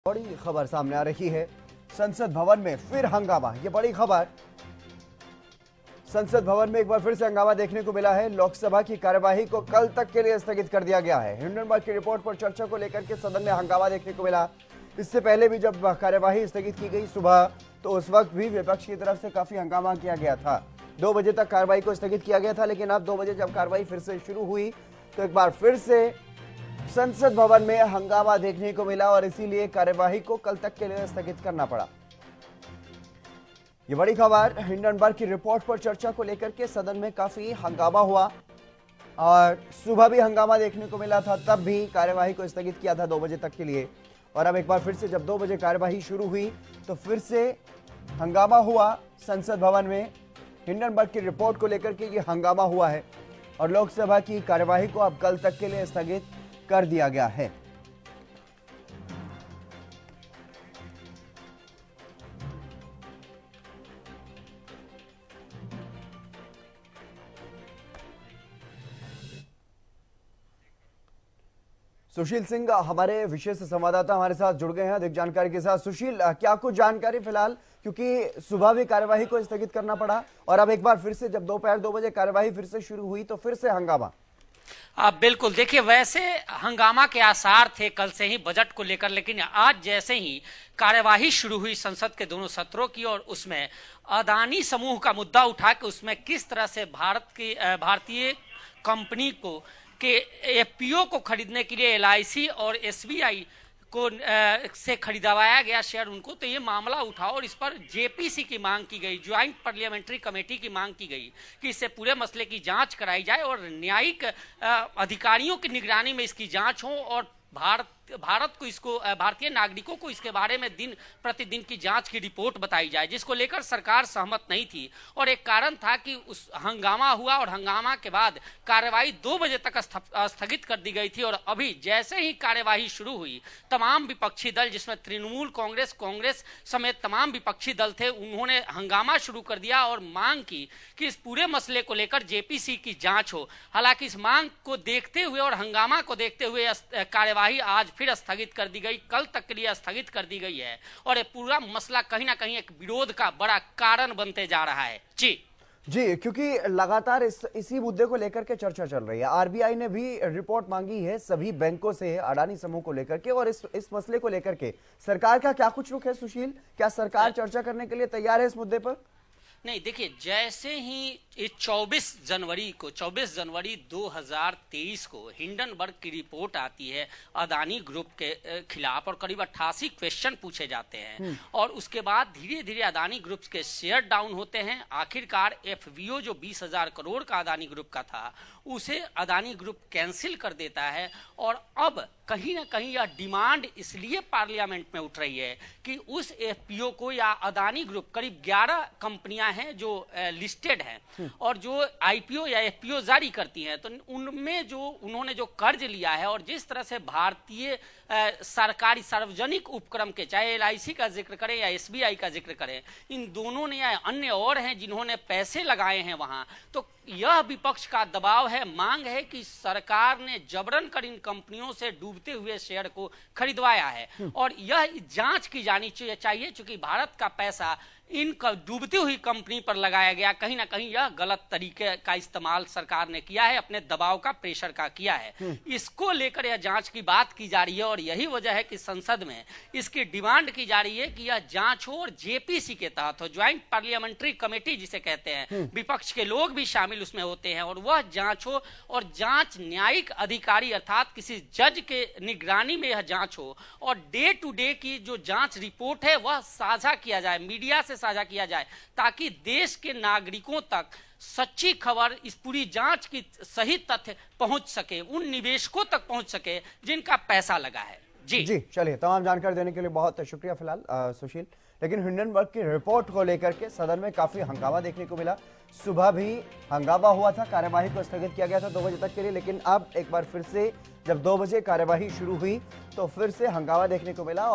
बड़ी खबर सामने आ रही है। संसद भवन में फिर हंगामा। ये बड़ी खबर, संसद भवन में एक बार फिर से हंगामा देखने को मिला है। लोकसभा की कार्यवाही को कल तक के लिए स्थगित कर दिया गया है। हिंडनबर्ग की रिपोर्ट पर चर्चा को लेकर के सदन में हंगामा देखने को मिला। इससे पहले भी जब कार्यवाही स्थगित की गई सुबह, तो उस वक्त भी विपक्ष की तरफ से काफी हंगामा किया गया था। 2 बजे तक कार्रवाई को स्थगित किया गया था, लेकिन अब 2 बजे जब कार्रवाई फिर से शुरू हुई तो एक बार फिर से संसद भवन में हंगामा देखने को मिला और इसीलिए कार्यवाही को कल तक के लिए स्थगित करना पड़ा। ये बड़ी खबर, हिंडनबर्ग की रिपोर्ट पर चर्चा को लेकर के सदन में काफी हंगामा हुआ और सुबह भी हंगामा देखने को मिला था, तब भी कार्यवाही को स्थगित किया था 2 बजे तक के लिए। और अब एक बार फिर से जब 2 बजे कार्यवाही शुरू हुई तो फिर से हंगामा हुआ संसद भवन में। हिंडनबर्ग की रिपोर्ट को लेकर के ये हंगामा हुआ है और लोकसभा की कार्यवाही को अब कल तक के लिए स्थगित कर दिया गया है। सुशील सिंह हमारे विशेष संवाददाता हमारे साथ जुड़ गए हैं अधिक जानकारी के साथ। सुशील, क्या कुछ जानकारी फिलहाल, क्योंकि सुबह भी कार्यवाही को स्थगित करना पड़ा और अब एक बार फिर से जब दोपहर 2 बजे कार्यवाही फिर से शुरू हुई तो फिर से हंगामा। बिल्कुल, देखिए वैसे हंगामा के आसार थे कल से ही बजट को लेकर, लेकिन आज जैसे ही कार्यवाही शुरू हुई संसद के दोनों सत्रों की और उसमें अदानी समूह का मुद्दा उठा के उसमें किस तरह से भारतीय कंपनी को के एफपीओ को खरीदने के लिए एलआईसी और एसबीआई को से खरीदवाया गया शेयर उनको, तो ये मामला उठा और इस पर जेपीसी की मांग की गई, ज्वाइंट पार्लियामेंट्री कमेटी की मांग की गई कि इससे पूरे मसले की जांच कराई जाए और न्यायिक अधिकारियों की निगरानी में इसकी जांच हो और भारत को इसको भारतीय नागरिकों को इसके बारे में दिन प्रतिदिन की जांच की रिपोर्ट बताई जाए, जिसको लेकर सरकार सहमत नहीं थी। और एक कारण था कि उस हंगामा हुआ और हंगामा के बाद कार्यवाही 2 बजे तक स्थगित कर दी गई थी। और अभी जैसे ही कार्यवाही शुरू हुई, तमाम विपक्षी दल, जिसमें तृणमूल कांग्रेस समेत तमाम विपक्षी दल थे, उन्होंने हंगामा शुरू कर दिया और मांग की कि इस पूरे मसले को लेकर जेपीसी की जांच हो। हालांकि इस मांग को देखते हुए और हंगामा को देखते हुए कार्यवाही आज फिर स्थगित कर दी गई, कल तक के लिए स्थगित कर दी गई है और ये पूरा मसला कहीं ना कहीं एक विरोध का बड़ा कारण बनते जा रहा है। जी, क्योंकि लगातार इसी मुद्दे को लेकर के चर्चा चल रही है। आरबीआई ने भी रिपोर्ट मांगी है सभी बैंकों से अडानी समूह को लेकर के, और इस मसले को लेकर के सरकार का क्या कुछ रुख है सुशील? क्या सरकार चर्चा करने के लिए तैयार है इस मुद्दे पर? नहीं, देखिए जैसे ही 24 जनवरी 2023 को हिंडनबर्ग की रिपोर्ट आती है अदानी ग्रुप के खिलाफ और करीब 88 क्वेश्चन पूछे जाते हैं और उसके बाद धीरे धीरे अदानी ग्रुप के शेयर डाउन होते हैं। आखिरकार एफवीओ जो 20,000 करोड़ का अदानी ग्रुप का था, उसे अदानी ग्रुप कैंसिल कर देता है। और अब कहीं ना कहीं यह डिमांड इसलिए पार्लियामेंट में उठ रही है कि उस एफपीओ को या अदानी ग्रुप, करीब 11 कंपनियां हैं जो लिस्टेड हैं और जो आईपीओ या एफपीओ जारी करती हैं, तो उनमें जो उन्होंने जो कर्ज लिया है और जिस तरह से भारतीय सरकारी सार्वजनिक उपक्रम के, चाहे एलआईसी का जिक्र करें या एसबीआई का जिक्र करें, इन दोनों ने या अन्य और हैं जिन्होंने पैसे लगाए हैं वहां, तो यह विपक्ष का दबाव है, मांग है कि सरकार ने जबरन कर इन कंपनियों से डूबते हुए शेयर को खरीदवाया है और यह जांच की जानी चाहिए। चूंकि भारत का पैसा इन डूबती हुई कंपनी पर लगाया गया, कहीं ना कहीं यह गलत तरीके का इस्तेमाल सरकार ने किया है, अपने दबाव का, प्रेशर का किया है। इसको लेकर यह जांच की बात की जा रही है और यही वजह है कि संसद में इसकी डिमांड की जा रही है कि यह जांच हो और जेपीसी के तहत हो, ज्वाइंट पार्लियामेंट्री कमेटी जिसे कहते हैं, विपक्ष के लोग भी शामिल उसमें होते हैं और वह जांच हो और जांच न्यायिक अधिकारी अर्थात किसी जज के निगरानी में यह जांच हो और डे टू डे की जो जांच रिपोर्ट है वह साझा किया जाए, मीडिया से साझा किया जाए, ताकि देश के नागरिकों तक सच्ची खबर, इस पूरी जांच की सही तथ्य पहुंच सके, उन निवेशकों तक पहुंच सके जिनका पैसा लगा है। जी, चलिए, तमाम जानकारी देने के लिए बहुत शुक्रिया फिलहाल सुशील। लेकिन हिंडनबर्ग की रिपोर्ट को लेकर के सदन में काफी हंगामा देखने को मिला। सुबह भी हंगामा हुआ था, कार्यवाही को स्थगित किया गया था 2 बजे तक के लिए, लेकिन अब एक बार फिर से जब 2 बजे कार्यवाही शुरू हुई तो फिर से हंगामा देखने को मिला।